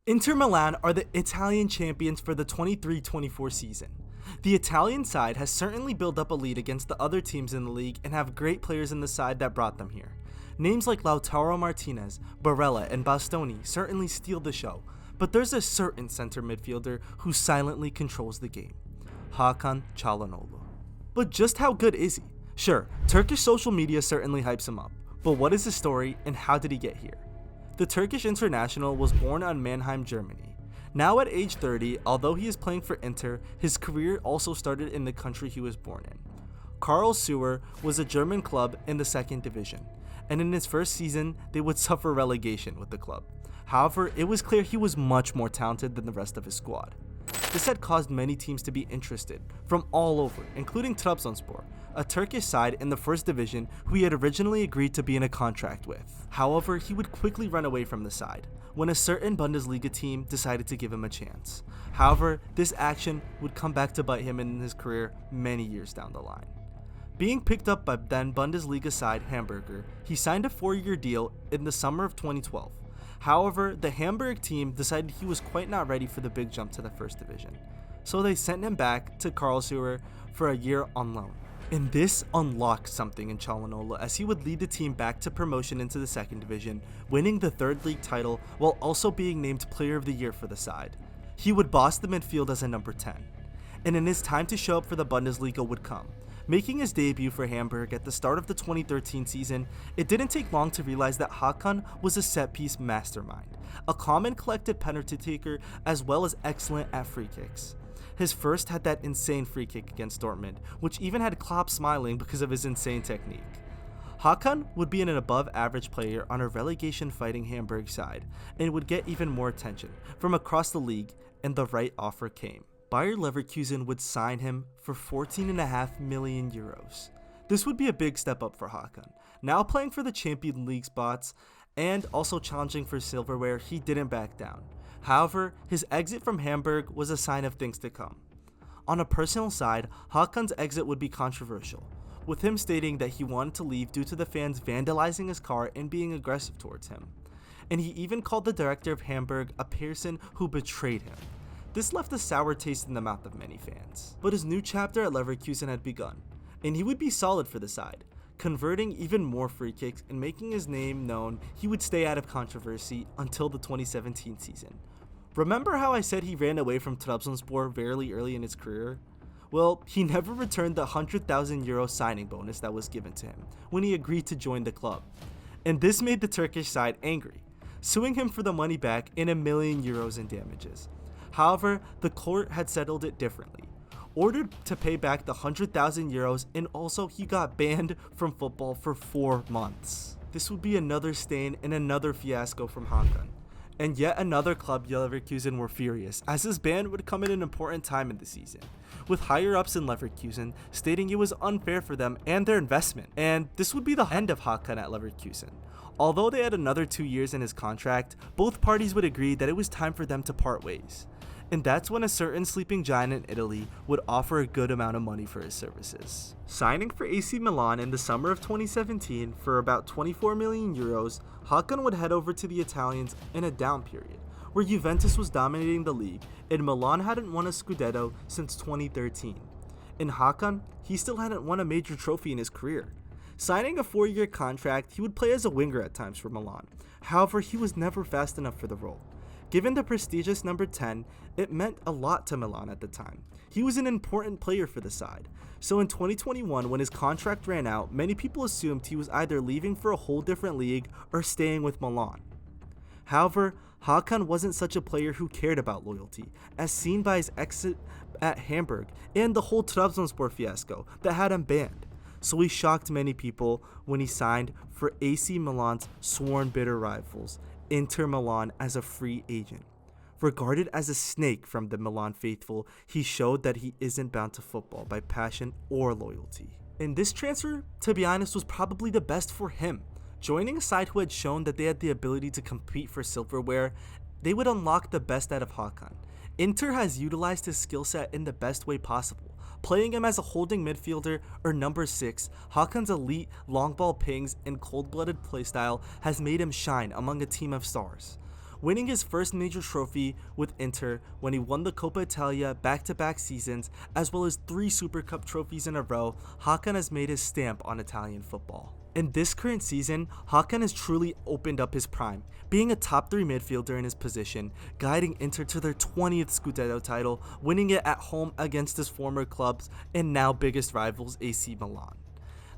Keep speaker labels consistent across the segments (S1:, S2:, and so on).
S1: Inter Milan are the Italian champions for the 23-24 season. The Italian side has certainly built up a lead against the other teams in the league and have great players in the side that brought them here. Names like Lautaro Martinez, Barella, and Bastoni certainly steal the show, but there's a certain center midfielder who silently controls the game. Hakan Çalhanoğlu. But just how good is he? Sure, Turkish social media certainly hypes him up, but what is his story and how did he get here? The Turkish international was born in Mannheim, Germany. Now at age 30, although he is playing for Inter, his career also started in the country he was born in. Karlsruhe was a German club in the second division, and in his first season, they would suffer relegation with the club. However, it was clear he was much more talented than the rest of his squad. This had caused many teams to be interested, from all over, including Trabzonspor, a Turkish side in the first division who he had originally agreed to be in a contract with. However, he would quickly run away from the side, when a certain Bundesliga team decided to give him a chance. However, this action would come back to bite him in his career many years down the line. Being picked up by then Bundesliga side Hamburger, he signed a 4-year deal in the summer of 2012. However, the Hamburg team decided he was quite not ready for the big jump to the first division, so they sent him back to Karlsruhe for a year on loan. And this unlocked something in Çalhanoğlu as he would lead the team back to promotion into the second division, winning the third league title while also being named Player of the Year for the side. He would boss the midfield as a number 10, and in his time to show up for the Bundesliga would come. Making his debut for Hamburg at the start of the 2013 season, it didn't take long to realize that Hakan was a set-piece mastermind, a calm and collected penalty taker as well as excellent at free kicks. His first had that insane free kick against Dortmund, which even had Klopp smiling because of his insane technique. Hakan would be an above-average player on a relegation-fighting Hamburg side, and would get even more attention from across the league, and the right offer came. Bayer Leverkusen would sign him for 14.5 million euros. This would be a big step up for Hakan. Now playing for the Champions League spots and also challenging for silverware, he didn't back down. However, his exit from Hamburg was a sign of things to come. On a personal side, Hakan's exit would be controversial, with him stating that he wanted to leave due to the fans vandalizing his car and being aggressive towards him. And he even called the director of Hamburg a person who betrayed him. This left a sour taste in the mouth of many fans. But his new chapter at Leverkusen had begun, and he would be solid for the side, converting even more free kicks and making his name known. He would stay out of controversy until the 2017 season. Remember how I said he ran away from Trabzonspor very early in his career? Well, he never returned the 100,000 euro signing bonus that was given to him when he agreed to join the club. And this made the Turkish side angry, suing him for the money back and €1 million in damages. However, the court had settled it differently, ordered to pay back the 100,000 euros, and also he got banned from football for 4 months. This would be another stain and another fiasco from Hakan. And yet another club, Leverkusen, were furious, as his ban would come at an important time in the season, with higher-ups in Leverkusen stating it was unfair for them and their investment, and this would be the end of Hakan at Leverkusen. Although they had another 2 years in his contract, both parties would agree that it was time for them to part ways. And that's when a certain sleeping giant in Italy would offer a good amount of money for his services. Signing for AC Milan in the summer of 2017 for about 24 million euros, Hakan would head over to the Italians in a down period, where Juventus was dominating the league and Milan hadn't won a Scudetto since 2013. In Hakan, he still hadn't won a major trophy in his career. Signing a 4-year contract, he would play as a winger at times for Milan. However, he was never fast enough for the role. Given the prestigious number 10, it meant a lot to Milan at the time. He was an important player for the side. So in 2021, when his contract ran out, many people assumed he was either leaving for a whole different league or staying with Milan. However, Hakan wasn't such a player who cared about loyalty, as seen by his exit at Hamburg and the whole Trabzonspor fiasco that had him banned. So he shocked many people when he signed for AC Milan's sworn bitter rivals, Inter Milan, as a free agent. Regarded as a snake from the Milan faithful, he showed that he isn't bound to football by passion or loyalty. And this transfer, to be honest, was probably the best for him. Joining a side who had shown that they had the ability to compete for silverware, they would unlock the best out of Hakan. Inter has utilized his skill set in the best way possible, playing him as a holding midfielder or number 6. Hakan's elite long ball pings and cold-blooded playstyle has made him shine among a team of stars. winning his first major trophy with Inter when he won the Coppa Italia back-to-back seasons, as well as 3 Super Cup trophies in a row. Hakan has made his stamp on Italian football. In this current season, Hakan has truly opened up his prime, being a top 3 midfielder in his position, guiding Inter to their 20th Scudetto title, winning it at home against his former clubs and now biggest rivals AC Milan.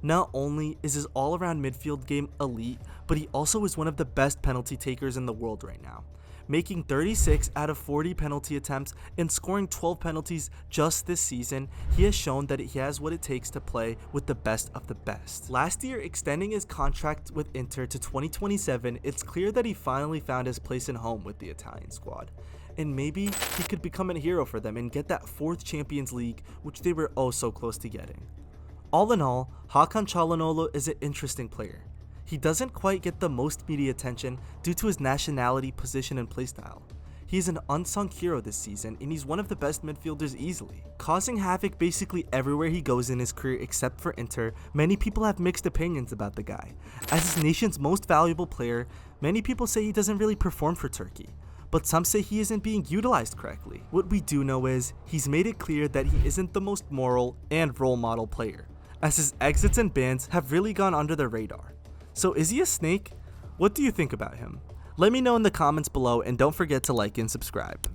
S1: Not only is his all-around midfield game elite, but he also is one of the best penalty takers in the world right now, making 36 out of 40 penalty attempts and scoring 12 penalties just this season. He has shown that he has what it takes to play with the best of the best. Last year, extending his contract with Inter to 2027, it's clear that he finally found his place in home with the Italian squad. And maybe he could become a hero for them and get that 4th Champions League, which they were oh so close to getting. All in all, Hakan Çalhanoğlu is an interesting player. He doesn't quite get the most media attention due to his nationality, position, and playstyle. He is an unsung hero this season, and he's one of the best midfielders easily, causing havoc basically everywhere he goes in his career except for Inter. Many people have mixed opinions about the guy. As his nation's most valuable player, many people say he doesn't really perform for Turkey, but some say he isn't being utilized correctly. What we do know is, he's made it clear that he isn't the most moral and role model player, as his exits and bans have really gone under the radar. So is he a snake? What do you think about him? Let me know in the comments below, and don't forget to like and subscribe.